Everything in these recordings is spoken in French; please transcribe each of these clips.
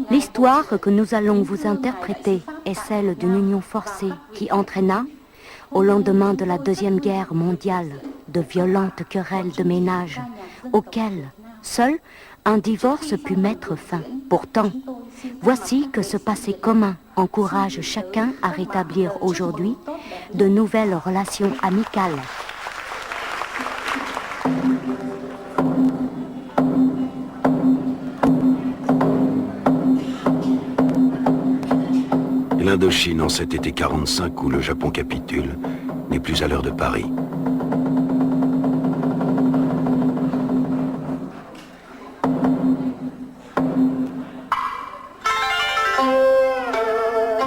L'histoire que nous allons vous interpréter est celle d'une union forcée qui entraîna, au lendemain de la Deuxième Guerre mondiale, de violentes querelles de ménage, auxquelles seul un divorce put mettre fin. Pourtant, voici que ce passé commun encourage chacun à rétablir aujourd'hui de nouvelles relations amicales. L'Indochine en cet été 45 où le Japon capitule n'est plus à l'heure de Paris.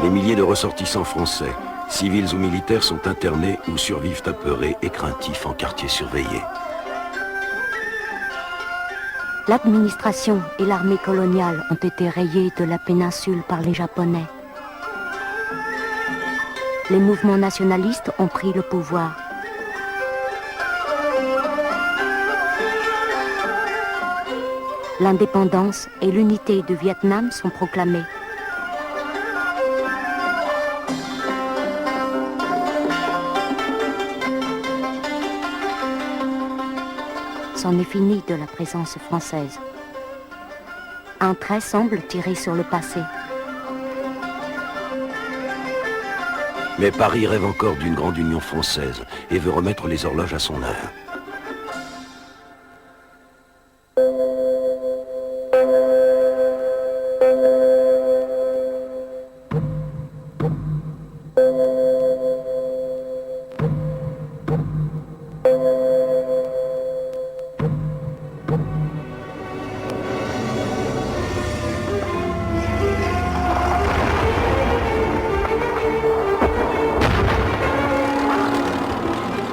Les milliers de ressortissants français, civils ou militaires, sont internés ou survivent apeurés et craintifs en quartier surveillé. L'administration et l'armée coloniale ont été rayées de la péninsule par les Japonais. Les mouvements nationalistes ont pris le pouvoir. L'indépendance et l'unité du Vietnam sont proclamées. C'en est fini de la présence française. Un trait semble tirer sur le passé. Mais Paris rêve encore d'une grande union française et veut remettre les horloges à son heure.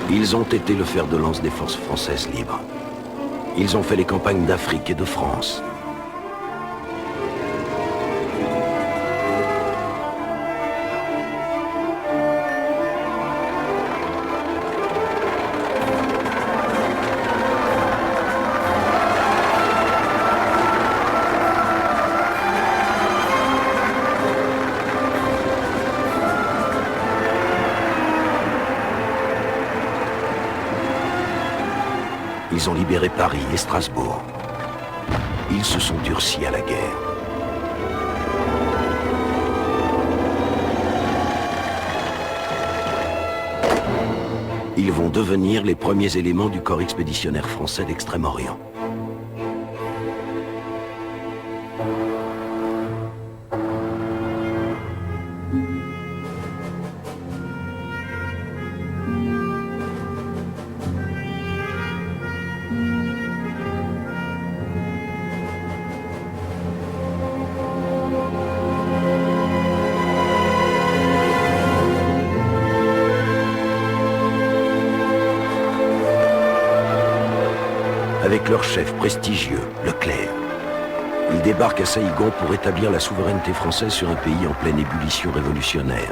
Ils ont été le fer de lance des forces françaises libres. Ils ont fait les campagnes d'Afrique et de France. Ils ont libéré Paris et Strasbourg. Ils se sont durcis à la guerre. Ils vont devenir les premiers éléments du corps expéditionnaire français d'Extrême-Orient. Avec leur chef prestigieux, Leclerc. Ils débarquent à Saïgon pour établir la souveraineté française sur un pays en pleine ébullition révolutionnaire.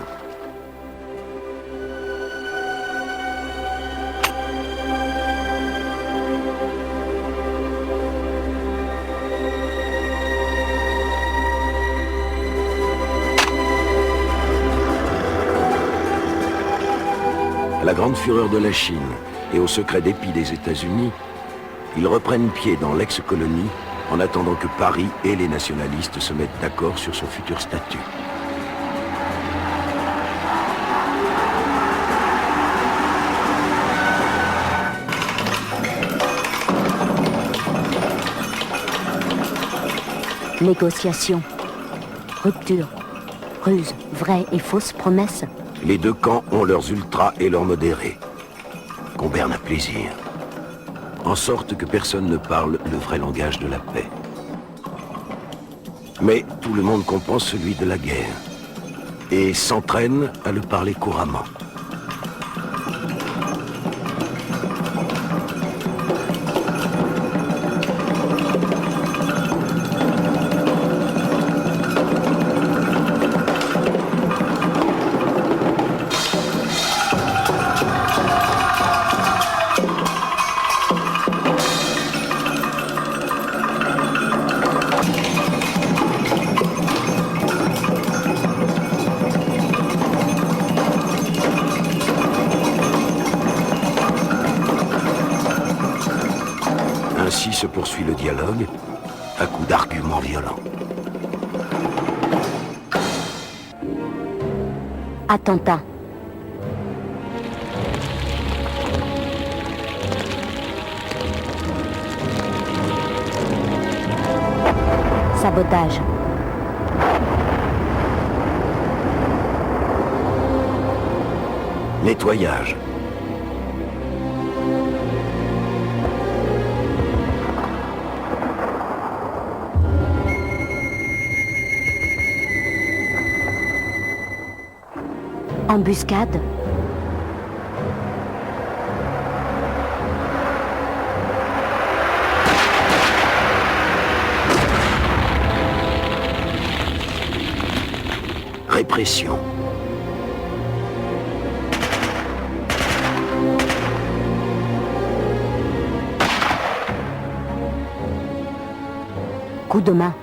À la grande fureur de la Chine et au secret dépit des États-Unis, ils reprennent pied dans l'ex-colonie en attendant que Paris et les nationalistes se mettent d'accord sur son futur statut. Négociations, rupture, ruse, vraies et fausses promesses. Les deux camps ont leurs ultras et leurs modérés. Qu'on berne à plaisir. En sorte que personne ne parle le vrai langage de la paix. Mais tout le monde comprend celui de la guerre et s'entraîne à le parler couramment. Ainsi se poursuit le dialogue, à coups d'arguments violents. Attentat. Sabotage. Nettoyage. Embuscade. Répression. Coup de main.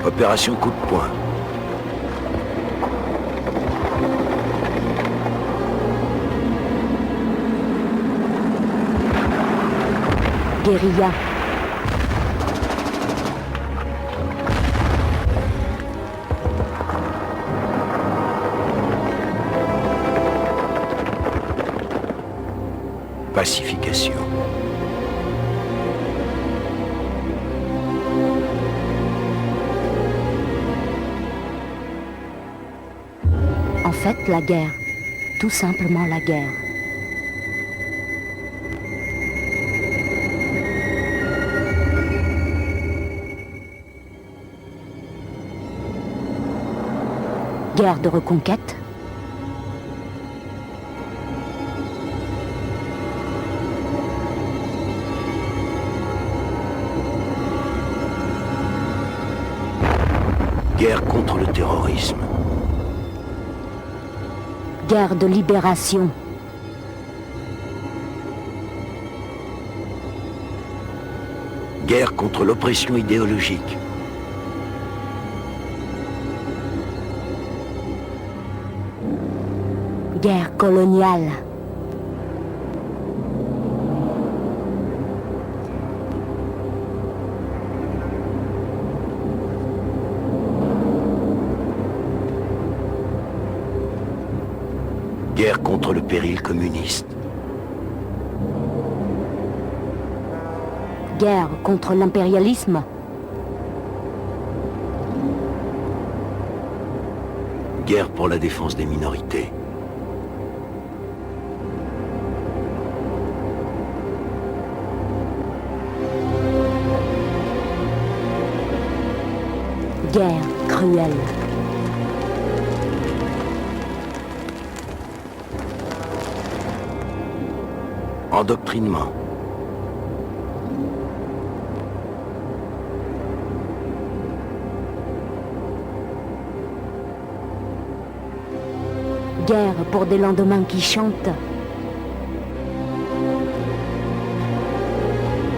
Opération coup de poing. Guérilla. Pacification. En fait, la guerre. Tout simplement la guerre. Guerre de reconquête. Guerre contre le terrorisme. Guerre de libération. Guerre contre l'oppression idéologique. Guerre coloniale. Guerre contre le péril communiste. Guerre contre l'impérialisme. Guerre pour la défense des minorités. Guerre cruelle. Endoctrinement. Guerre pour des lendemains qui chantent.